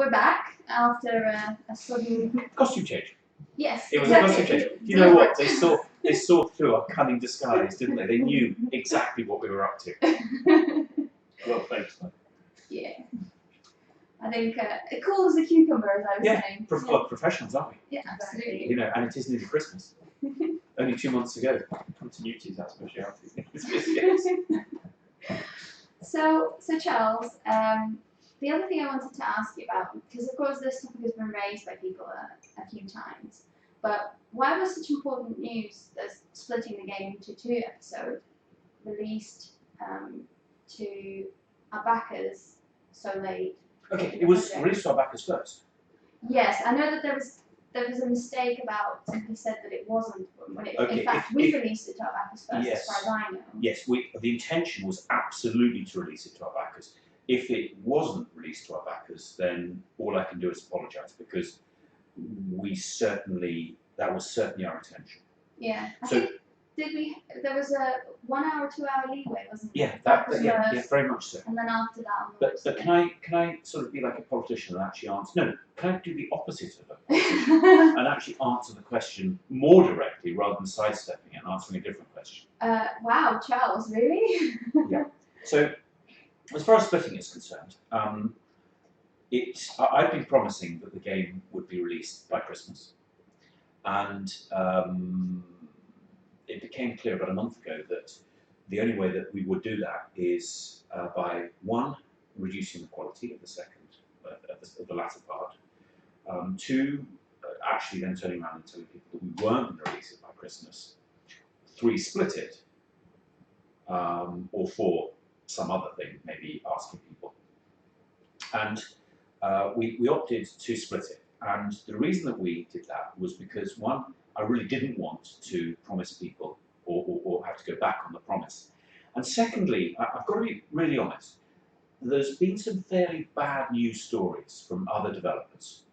we're back after a sudden costume change. Yes, It was exactly. a costume change. You know what? They saw through our cunning disguise, didn't they? They knew exactly what we were up to. Well, thanks, man. Yeah. I think cool as a cucumber, as I was saying. Well, professionals, aren't we? Yeah, absolutely. You know, and it is nearly Christmas. Only 2 months to go. Continuity's our speciality. So Charles, the other thing I wanted to ask you about, because of course this topic has been raised by people a few times, but why was such important news as splitting the game into 2 episodes released to our backers so late? Okay, it was released to our backers first. Yes, I know that there was a mistake about somebody said that it wasn't when it, in fact we released it to our backers first, as far as I know. Yes, the intention was absolutely to release it to our backers. If it wasn't released to our backers, then all I can do is apologise, because that was certainly our intention. Yeah. I think there was a 1 hour, 2 hour leeway, wasn't there? Yeah, very much so. And then after that, but can I sort of be like a politician and actually answer? No, can I do the opposite of a politician and actually answer the question more directly rather than sidestepping it and answering a different question? Wow, Charles, really? Yeah. So, as far as splitting is concerned, I've been promising that the game would be released by Christmas, and it became clear about a month ago that the only way that we would do that is by, 1, reducing the quality of the second, of the latter part, 2, actually then turning around and telling people that we weren't going to release it by Christmas, 3, split it, or 4, some other thing, maybe asking people. And we opted to split it. And the reason that we did that was because, 1, I really didn't want to promise people or have to go back on the promise. And secondly, I've got to be really honest, there's been some fairly bad news stories from other developers.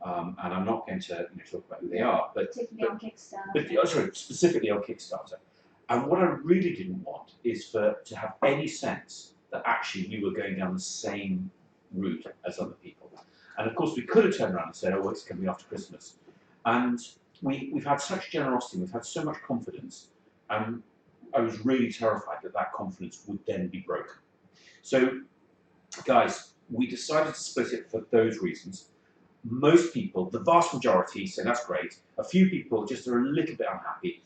And I'm not going to talk about who they are, but specifically on Kickstarter. And what I really didn't want is to have any sense that actually we were going down the same route as other people. And of course, we could have turned around and said, oh, it's going to be after Christmas. And we've had such generosity, we've had so much confidence, and I was really terrified that that confidence would then be broken. So, guys, we decided to split it for those reasons. Most people, the vast majority, say that's great. A few people just are a little bit unhappy,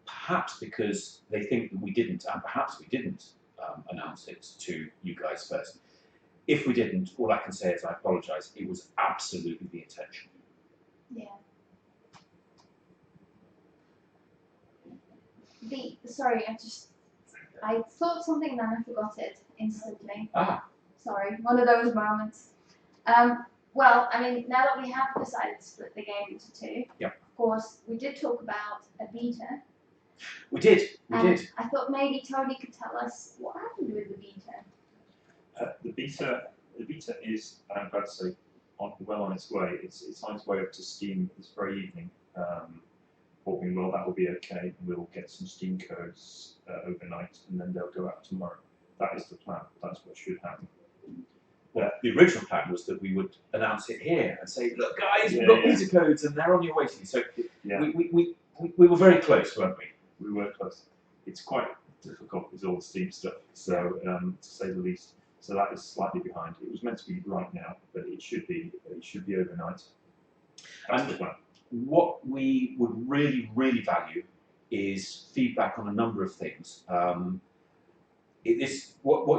perhaps because they think that we didn't, and perhaps we didn't announce it to you guys first. If we didn't, all I can say is I apologise. It was absolutely the intention. Yeah. Sorry, I thought something and then I forgot it instantly. Sorry, one of those moments. Well, I mean, now that we have decided to split the game into 2, of course, we did talk about a beta. We did. I thought maybe Tony could tell us what happened with the beta. The beta is, I'm glad to say, well on its way. It's on its way up to Steam this very evening. Hoping, well, that will be okay. We'll get some Steam codes overnight, and then they'll go out tomorrow. That is the plan. That's what should happen. Well, the original plan was that we would announce it here and say, look, guys, we've got beta codes, and they're on your waiting. So we were very close, weren't we? We were close. It's quite difficult with all the Steam stuff, so to say the least. So that is slightly behind. It was meant to be right now, but it should be overnight. That's the plan. What we would really, really value is feedback on a number of things. What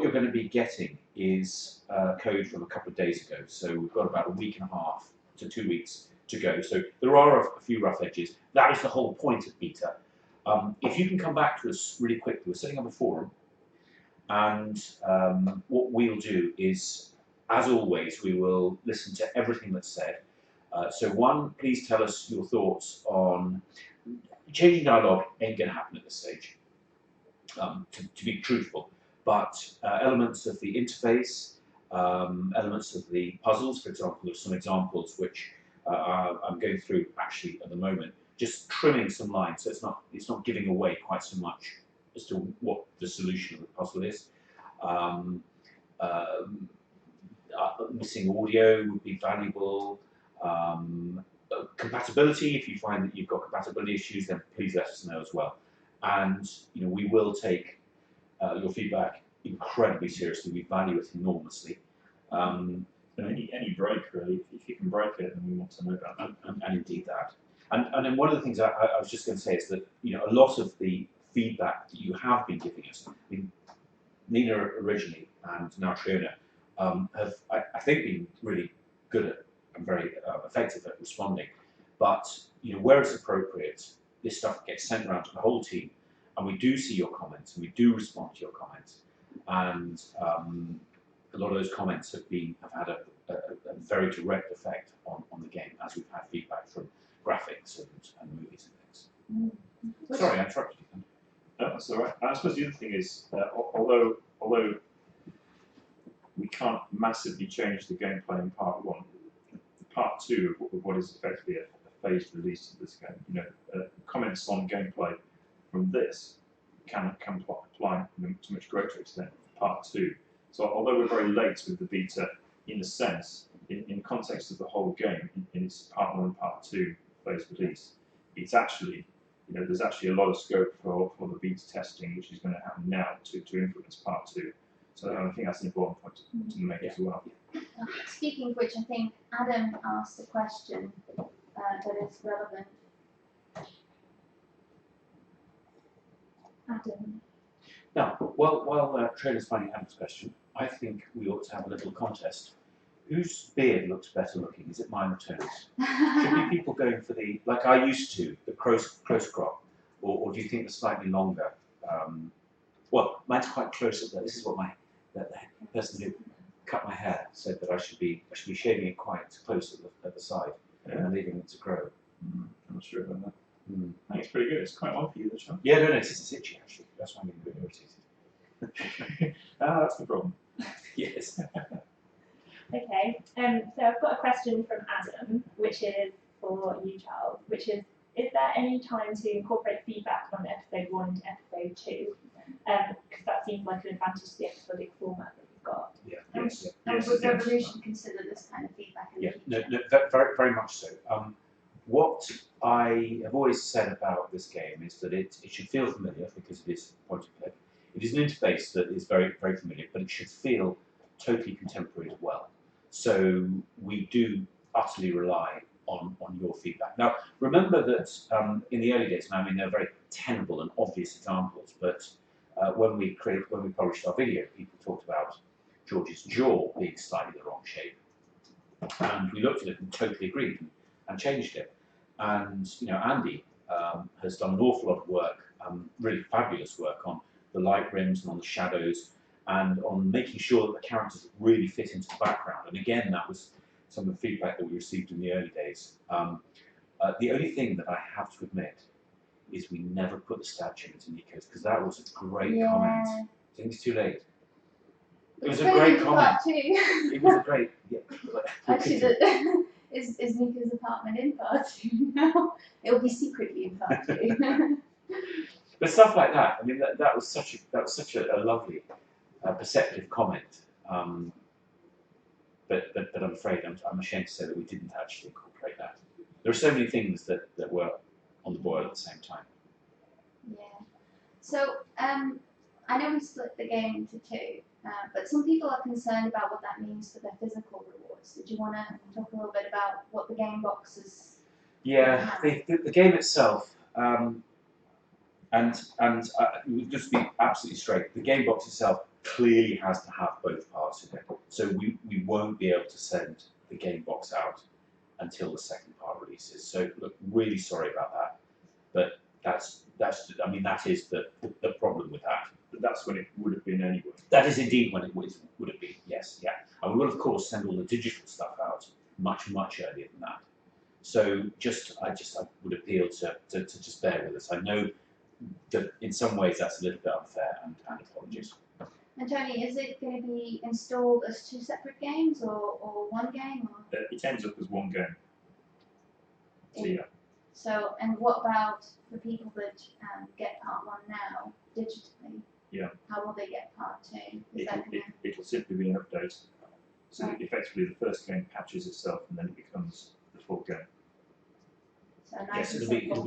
you're going to be getting is code from a couple of days ago. So we've got about a week and a half to 2 weeks to go. So there are a few rough edges. That is the whole point of beta. If you can come back to us really quickly, we're setting up a forum. And what we'll do is, as always, we will listen to everything that's said. So 1, please tell us your thoughts on changing dialogue. Ain't going to happen at this stage, to be truthful. But elements of the interface, elements of the puzzles, for example, there's some examples which I'm going through actually at the moment, just trimming some lines so it's not giving away quite so much as to what the solution of the puzzle is. missing audio would be valuable. Compatibility, if you find that you've got compatibility issues, then please let us know as well. And we will take your feedback incredibly seriously. We value it enormously. And any break really, if you can break it, then we want to know about that. And indeed that. And then one of the things I was just going to say is that a lot of the feedback that you have been giving us, I mean, Nina originally and now Triona have, I think, been really good at and very effective at responding. But where it's appropriate, this stuff gets sent around to the whole team, and we do see your comments and we do respond to your comments. And a lot of those comments have had a very direct effect on the game, as we've had feedback from graphics and movies and things. Sorry, I interrupted you. No, that's all right. I suppose the other thing is, although we can't massively change the gameplay in part 1, part 2 of what is effectively a phased release of this game, comments on gameplay from this can apply to much greater extent to part 2. So although we're very late with the beta, in a sense, in context of the whole game, in its part 1 and part 2 phased release, it's actually, there's actually a lot of scope for the beta testing, which is going to happen now to influence part 2. So I think that's an important point to make as well. Speaking of which, I think Adam asked a question that is relevant. Adam. Now, while Trailer's finding Adam's question, I think we ought to have a little contest. Whose beard looks better looking? Is it mine or Tony's? Should be people going for the, like I used to, the close crop, or do you think the slightly longer? Well, mine's quite close at that. This is what the person who cut my hair said, that I should be shaving it quite close at the side and leaving it to grow. I'm not sure about that. I think it's pretty good. It's quite odd for you, this one. Yeah, no, it's itchy actually. That's why I'm getting a bit irritated. That's the problem. Yes. Okay, so I've got a question from Adam, which is for you, Charles, which is there any time to incorporate feedback from episode 1 to episode 2? Because that seems like an advantage to the episodic format that we've got. Yeah. And would Revolution consider this kind of feedback in the future? No, very, very much so. What I have always said about this game is that it should feel familiar, because it is point and click. It is an interface that is very, very familiar, but it should feel totally contemporary as well. So we do utterly rely on your feedback. Now, remember that in the early days, and I mean they're very tenable and obvious examples, but when we published our video, people talked about George's jaw being slightly the wrong shape, and we looked at it and totally agreed and changed it. And Andy has done an awful lot of work, really fabulous work on the light rims and on the shadows, and on making sure that the characters really fit into the background. And again, that was some of the feedback that we received in the early days. The only thing that I have to admit is we never put the statue into Nico's, because that was a great comment. I think it's too late. It was a great comment. It was a great. Yeah, actually, is Nico's apartment in part 2 now? It'll be secretly in part 2. But stuff like that. I mean, that was such a lovely, perceptive comment. But I'm afraid I'm ashamed to say that we didn't actually incorporate that. There are so many things that were on the boil at the same time. Yeah. So I know we split the game into 2, but some people are concerned about what that means for their physical rewards. Did you want to talk a little bit about what the game box is? Yeah, the game itself, and just to be absolutely straight, the game box itself clearly has to have both parts in it. So we won't be able to send the game box out until the second part releases. So look, really sorry about that, but that is the problem with that. But that's when it would have been anyway. That is indeed when it would have been. Yes, yeah, and we will of course send all the digital stuff out much earlier than that. So I would appeal to just bear with us. I know that in some ways that's a little bit unfair, and apologies. And Tony, is it going to be installed as 2 separate games or one game? Or? It ends up as one game. So yeah. So, and what about the people that get part 1 now digitally? Yeah. How will they get part 2? It'll simply be an update. So that effectively the first game patches itself and then it becomes the full game. So nice Yes, and it'll be simple.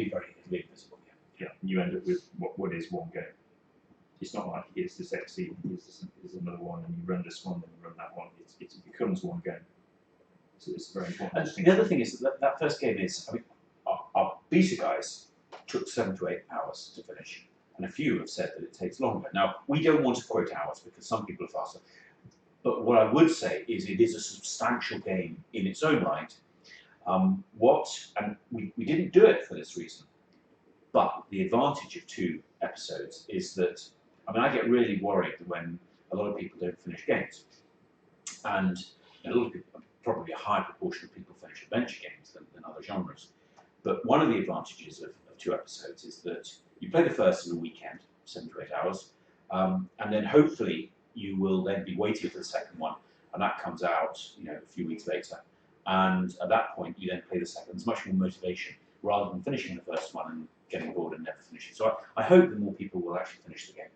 very visible. Yeah. Yeah, and you end up with what is one game. It's not like here's this exceed, here's another one, and you run this one, then you run that one. It becomes one game. So it's very important. And the other thing is that first game is, I mean, our beta guys took 7 to 8 hours to finish, and a few have said that it takes longer. Now, we don't want to quote hours because some people are faster, but what I would say is it is a substantial game in its own right. And we didn't do it for this reason, but the advantage of 2 episodes is that, I mean, I get really worried when a lot of people don't finish games, and a lot of people, probably a high proportion of people finish adventure games than other genres. But one of the advantages of 2 episodes is that you play the first in a weekend, 7 to 8 hours, and then hopefully you will then be waiting for the second one, and that comes out, a few weeks later. And at that point, you then play the second. There's much more motivation rather than finishing the first one and getting bored and never finishing. So I hope that more people will actually finish the game.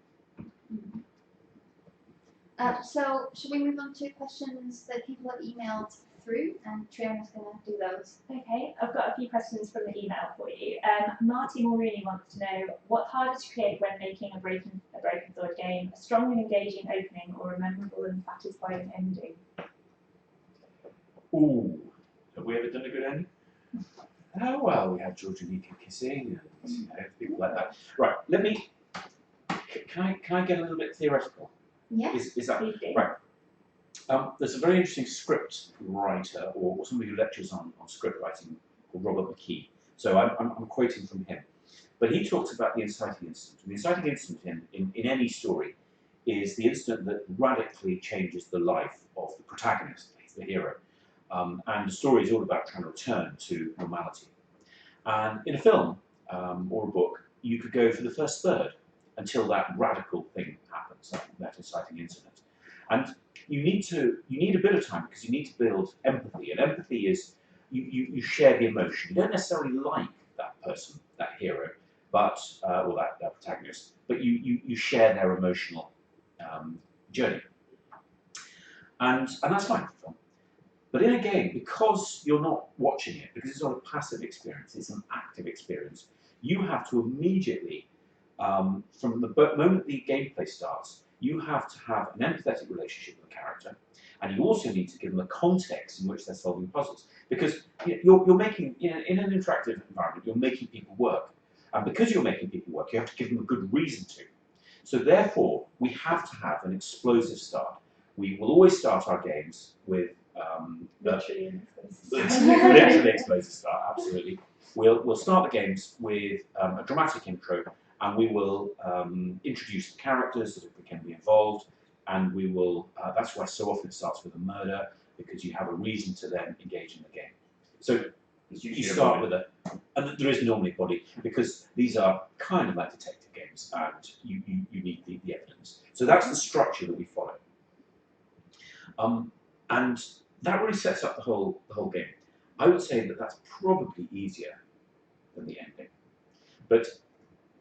So should we move on to questions that people have emailed through, and Trina's going to do those. Okay, I've got a few questions from the email for you. Marty Mulrooney wants to know what's harder to create when making a Broken Sword game: a strong and engaging opening or a memorable and satisfying ending? Ooh, have we ever done a good ending? Oh well, we had George and Nika kissing and people like that. Right, can I get a little bit theoretical? Yeah. Is that right? There's a very interesting script writer or somebody who lectures on script writing called Robert McKee. So I'm quoting from him. But he talks about the inciting incident. And the inciting incident in any story is the incident that radically changes the life of the protagonist, the hero. And the story is all about trying to return to normality. And in a film or a book, you could go for the first third until that radical thing happens, that inciting incident. And you need a bit of time because you need to build empathy. And empathy is you share the emotion. You don't necessarily like that person, that hero, but or that protagonist, but you share their emotional journey. And that's fine for film. But in a game, because you're not watching it, because it's not a passive experience, it's an active experience, you have to immediately, from the moment the gameplay starts, you have to have an empathetic relationship with the character, and you also need to give them a context in which they're solving puzzles. Because you're making, in an interactive environment, you're making people work. And because you're making people work, you have to give them a good reason to. So therefore, we have to have an explosive start. We will always start our games with Literally explosive start, absolutely. We'll start the games with a dramatic intro, and we will introduce the characters that can be involved, and we will. That's why so often it starts with a murder, because you have a reason to then engage in the game. So you start with and there is normally a body, because these are kind of like detective games, and you need the evidence. So that's the structure that we follow. And that really sets up the whole game. I would say that that's probably easier than the ending. But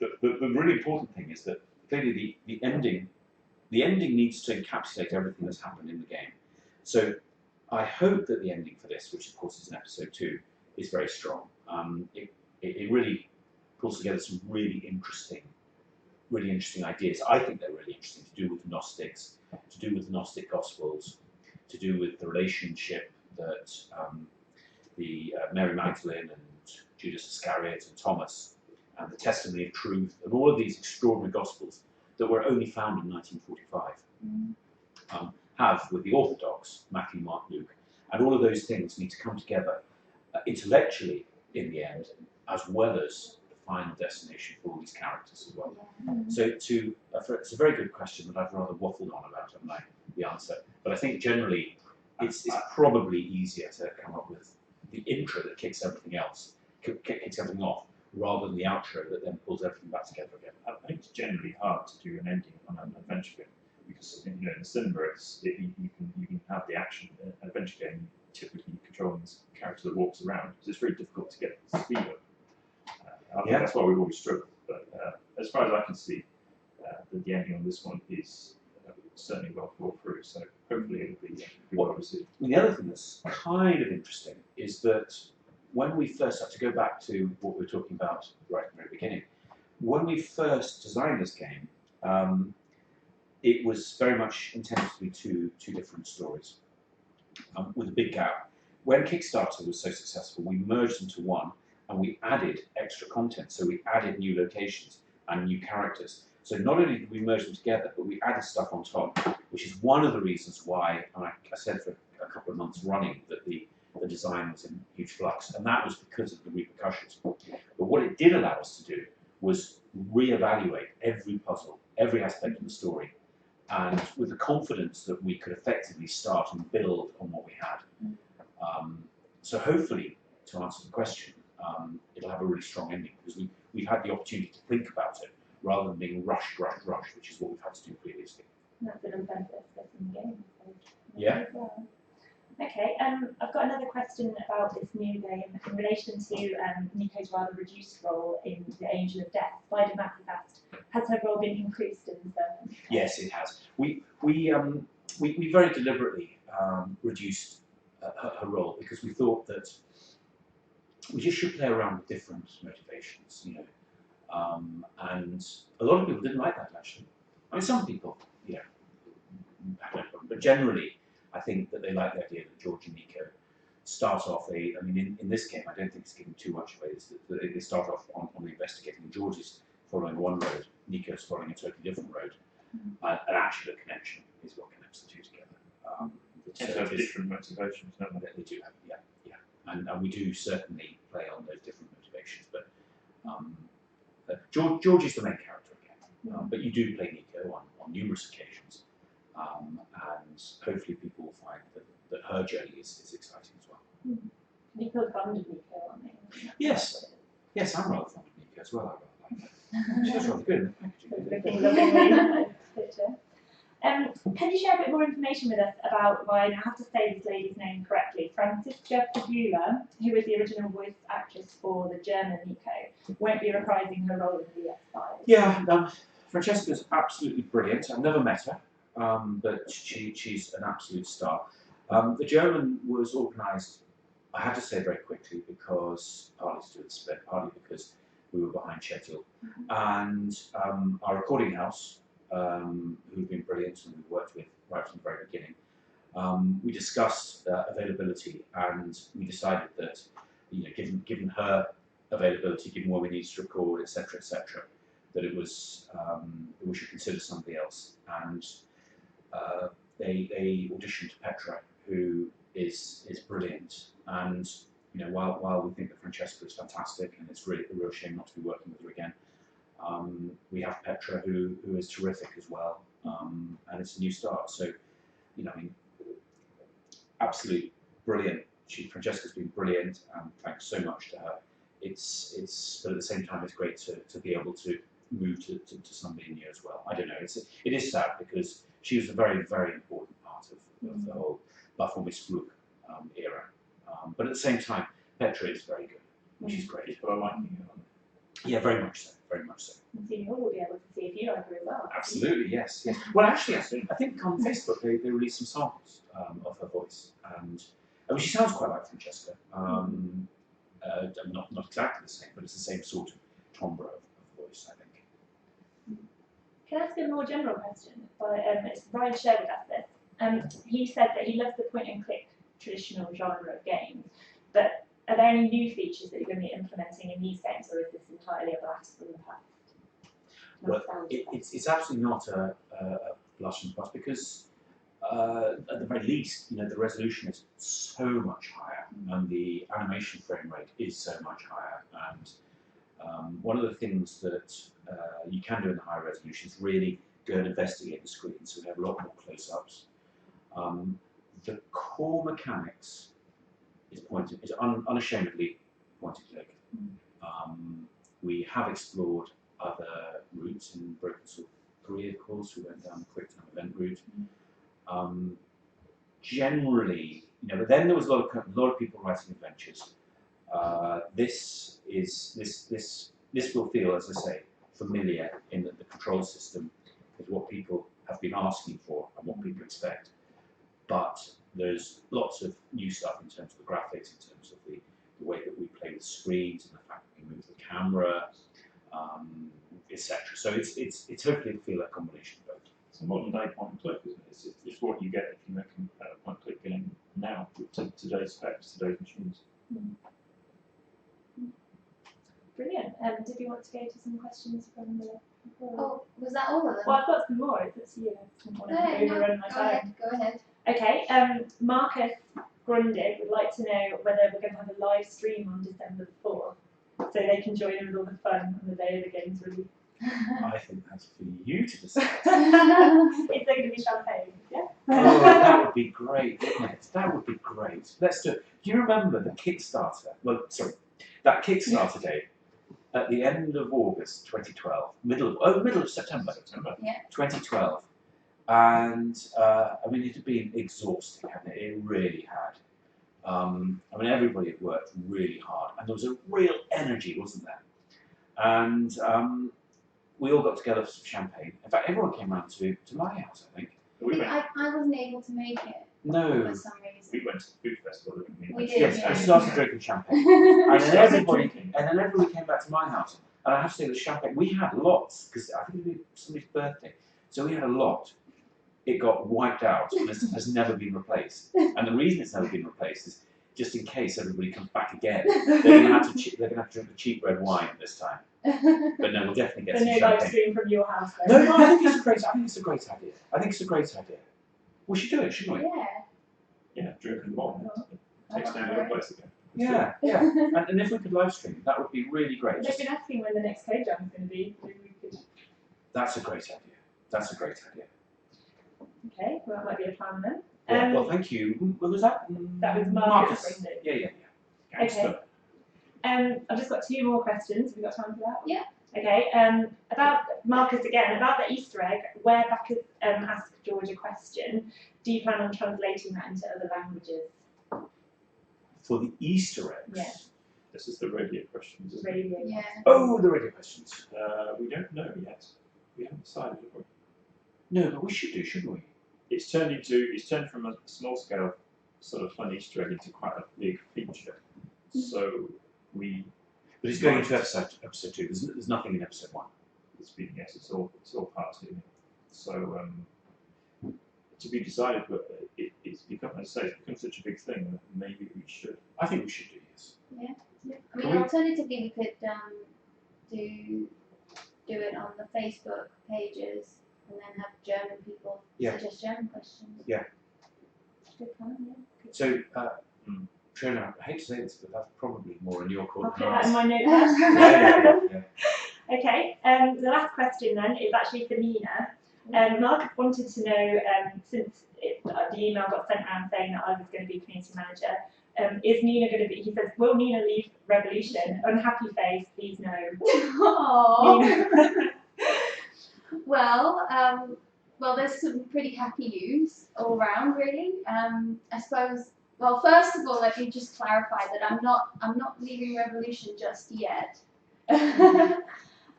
the really important thing is that clearly the ending needs to encapsulate everything that's happened in the game. So I hope that the ending for this, which of course is in episode 2, is very strong. It really pulls together some really interesting ideas. I think they're really interesting, to do with Gnostics, to do with the Gnostic Gospels, to do with the relationship that Mary Magdalene and Judas Iscariot and Thomas and the testimony of truth and all of these extraordinary Gospels that were only found in 1945 have with the Orthodox, Matthew, Mark, Luke, and all of those things need to come together intellectually in the end, as well as the final destination for all these characters as well. So it's a very good question that I've rather waffled on about, haven't I, the answer. But I think generally it's probably easier to come up with the intro that kicks everything else, kicks everything off, rather than the outro that then pulls everything back together again. I think it's generally hard to do an ending on an adventure game because in the cinema you can have the action. In an adventure game, typically you control this character that walks around, so it's very difficult to get the speed up. I think that's why we've always struggled. But as far as I can see, the ending on this one is certainly well thought through. So hopefully it'll be well received. The other thing that's kind of interesting is that when we first had to go back to what we were talking about right at the very beginning, when we first designed this game, it was very much intended to be two different stories, with a big gap. When Kickstarter was so successful, we merged into one, and we added extra content. So we added new locations and new characters. So not only did we merge them together, but we added stuff on top, which is one of the reasons why I said for a couple of months running that the design was in huge flux, and that was because of the repercussions. But what it did allow us to do was reevaluate every puzzle, every aspect of the story, and with the confidence that we could effectively start and build on what we had. So hopefully, to answer the question, it'll have a really strong ending because we've had the opportunity to think about it rather than being rushed, which is what we've had to do previously. That's an benefit of the game. So Yeah. well. Okay, I've got another question about this new game in relation to Nico's rather reduced role in The Angel of Death. Spider Mac has asked, has her role been increased in the Yes, it has. We very deliberately reduced her role because we thought that we just should play around with different motivations, you know. And a lot of people didn't like that actually. I mean, some people, yeah, but generally, I think that they like the idea that George and Nico start off. I mean, in this game, I don't think it's giving too much away. They start off on investigating. George is following one road, Nico's following a totally different road, and actually the connection is what connects the two together. They have different motivations, don't they? They do have, yeah. And we do certainly play on those different motivations, but George is the main character again, but you do play Nico on numerous occasions, and hopefully people will find that her journey is exciting as well. Do you feel fond of Nico on it? Yes, I'm rather fond of Nico as well. I rather like her. She was rather good. Looking lovely picture. Can you share a bit more information with us about why, and I have to say this lady's name correctly, Franziska Fabula, who was the original voice actress for the German Nico, won't be reprising her role in the X-Files? Yeah, Francesca's absolutely brilliant. I've never met her, but she's an absolute star. The German was organised, I had to say very quickly, because partly to do with the split, partly because we were behind schedule. And our recording house, who've been brilliant and we've worked with right from the very beginning, we discussed availability, and we decided that, you know, given her availability, given where we needed to record, etc., that it was we should consider somebody else. And they auditioned Petra, who is brilliant. And you know, while we think that Francesca is fantastic, and it's really a real shame not to be working with her again, we have Petra, who is terrific as well, and it's a new start. So, you know, I mean, absolutely brilliant. Francesca's been brilliant, and thanks so much to her. But at the same time, it's great to be able to move to somebody new as well. I don't know. It is sad because she was a very, very important part of the whole Buffon Miss Fluke era. But at the same time, Petra is very good, which is great. People are liking it. Yeah, very much so. Very much so. And so you will be able to see if you like her as well. Absolutely, yes. Well, actually, I think on Facebook they released some samples of her voice, and I mean, she sounds quite like Francesca. Not exactly the same, but it's the same sort of timbre of voice, I think. Can I ask a more general question? It's Ryan Sherwood asked this. He said that he loves the point-and-click traditional genre of games, but are there any new features that you're going to be implementing in these games, or is this entirely a blast from the past? Well, it's absolutely not a blast from the past because, at the very least, you know, the resolution is so much higher, and the animation frame rate is so much higher. And one of the things that you can do in the higher resolution is really go and investigate the screen, so we have a lot more close-ups. The core mechanics is unashamedly point-and-click. We have explored other routes in Broken Sword 3, of course. We went down the quick time event route. Generally, you know, but then there was a lot of people writing adventures. This will feel, as I say, familiar in that the control system is what people have been asking for and what people expect. But there's lots of new stuff in terms of the graphics, in terms of the way that we play with screens and the fact that we move the camera, etc. So it's hopefully feel a combination of both. It's a modern day point and click, isn't it? It's what you get if you make a point and click game now with today's specs, today's machines. Brilliant. Did you want to go to some questions from the people? Oh, was that all of them? Well, I've got some more. It's up to you. I don't want to overrun my go time. ahead, go ahead. Okay. Marcus Grundig would like to know whether we're going to have a live stream on December the 4th, so they can join in with all the fun on the day of the game's release. I think that's for you to decide. Is there going to be champagne? Yeah. Oh, that would be great, wouldn't it? That would be great. Let's do it. Do you remember the Kickstarter? Well, sorry, that Kickstarter day at the end of August 2012, middle of September, Yeah. 2012, and I mean it had been exhausting, hadn't it? It really had. I mean everybody had worked really hard, and there was a real energy, wasn't there? And we all got together for some champagne. In fact, everyone came round to my house, I think. I wasn't able to make it No. for some reason. We went to the food festival, didn't we? We did, Yes, yeah. I started drinking champagne. And then everybody came back to my house. And I have to say the champagne, we had lots, because I think it was somebody's birthday. So we had a lot. It got wiped out and has never been replaced. And the reason it's never been replaced is just in case everybody comes back again, they're going to have to drink the cheap red wine this time. But no, we'll definitely get So some no live champagne. stream from your house then? No, I think it's a great idea. I think it's a great idea. We should do it, shouldn't we? Yeah. Yeah, drinking wine. Takes down your place again. Yeah, yeah. And if we could live stream, that would be really great. They've been asking when the next co jam is going to be. Maybe we could... That's a great idea. That's a great idea. Okay, well that might be a plan then. Yeah, well, thank you. What was that? That was Marcus. Yeah. Okay. I've just got 2 more questions. Have we got time for that? Yeah. Okay. About Marcus again, about the Easter egg, where Bacchus asked George a question, do you plan on translating that into other languages? For the Easter eggs? Yeah. This is the radio questions, isn't it? Radio. Yeah. Oh, the radio questions. We don't know yet. We haven't decided, have we? No, but we should do, shouldn't we? It's turned from a small scale sort of fun Easter egg into quite a big feature. So we. But it's going into episode 2. There's nothing in episode 1. It's all part of it. So to be decided, but it's become, as I say, it's become such a big thing that maybe we should. I think we should do, yes. Yeah. I mean, alternatively, we could do it on the Facebook pages and then have German people suggest German questions. Yeah. Good plan, yeah. So, Trina, I hate to say this, but that's probably more in your I'll court put than that ours. in my notepad. Yeah. Okay, the last question then is actually for Nina. Mark wanted to know, since the email got sent around saying that I was going to be community manager, is Nina going to be, he says, will Nina leave Revolution? Unhappy face, please no. Aww. Well, there's some pretty happy news all around, really. I suppose. Well, first of all, let me just clarify that I'm not leaving Revolution just yet. I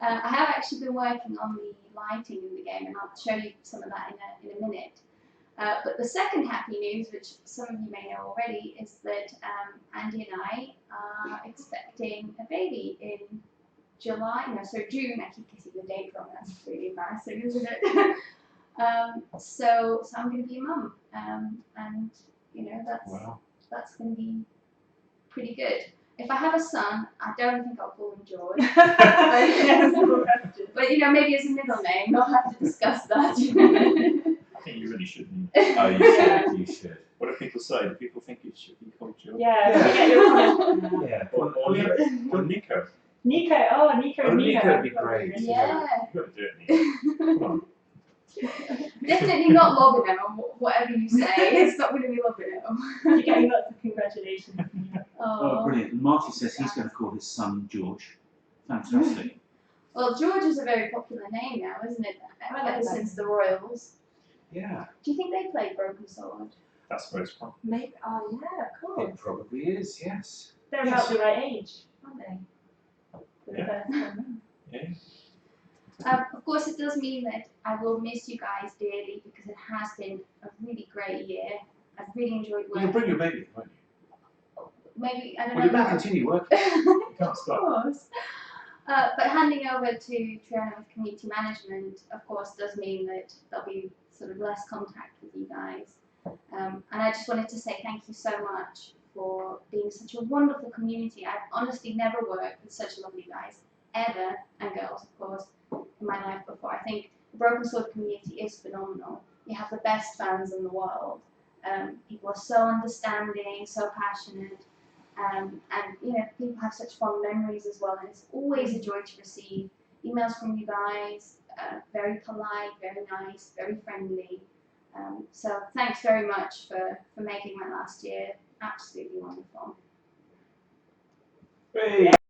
have actually been working on the lighting in the game, and I'll show you some of that in a minute. But the second happy news, which some of you may know already, is that Andy and I are expecting a baby in June. I keep getting the date wrong. That's really embarrassing, isn't it? So I'm going to be a mum, and that's going to be pretty good. If I have a son, I don't think I'll call him George. but maybe as a middle name, we'll have to discuss that. I think you really shouldn't. Oh, you should. What do people say? Do people think it should be called George? Yeah. Or Nico. Nico, Nico and Nina. Nico would be great. Yeah. You've got to do it, Nico. Come on. Definitely not Lobino, whatever you say. It's not going to be Lobino. You're getting lots of congratulations. Oh, brilliant. Marty says he's going to call his son George. Fantastic. Well, George is a very popular name now, isn't it? Ever since the Royals. Yeah. Do you think they played Broken Sword? That's where it's from. Maybe. Oh yeah, of course. It probably is, yes. They're about the right age, aren't they? For the Yeah. first time. Yeah. Of course, it does mean that I will miss you guys dearly because it has been a really great year. I've really enjoyed You can working. bring your baby, won't you? Maybe, I don't Well, you know. better continue working. You can't Of stop. course. But handing over to Triana with community management, of course, does mean that there'll be sort of less contact with you guys. And I just wanted to say thank you so much for being such a wonderful community. I've honestly never worked with such lovely guys, ever, and girls, of course, in my life before. I think the Broken Sword community is phenomenal. You have the best fans in the world. People are so understanding, so passionate. And people have such fond memories as well, and it's always a joy to receive emails from you guys. Very polite, very nice, very friendly. So thanks very much for making my last year absolutely wonderful. Hey.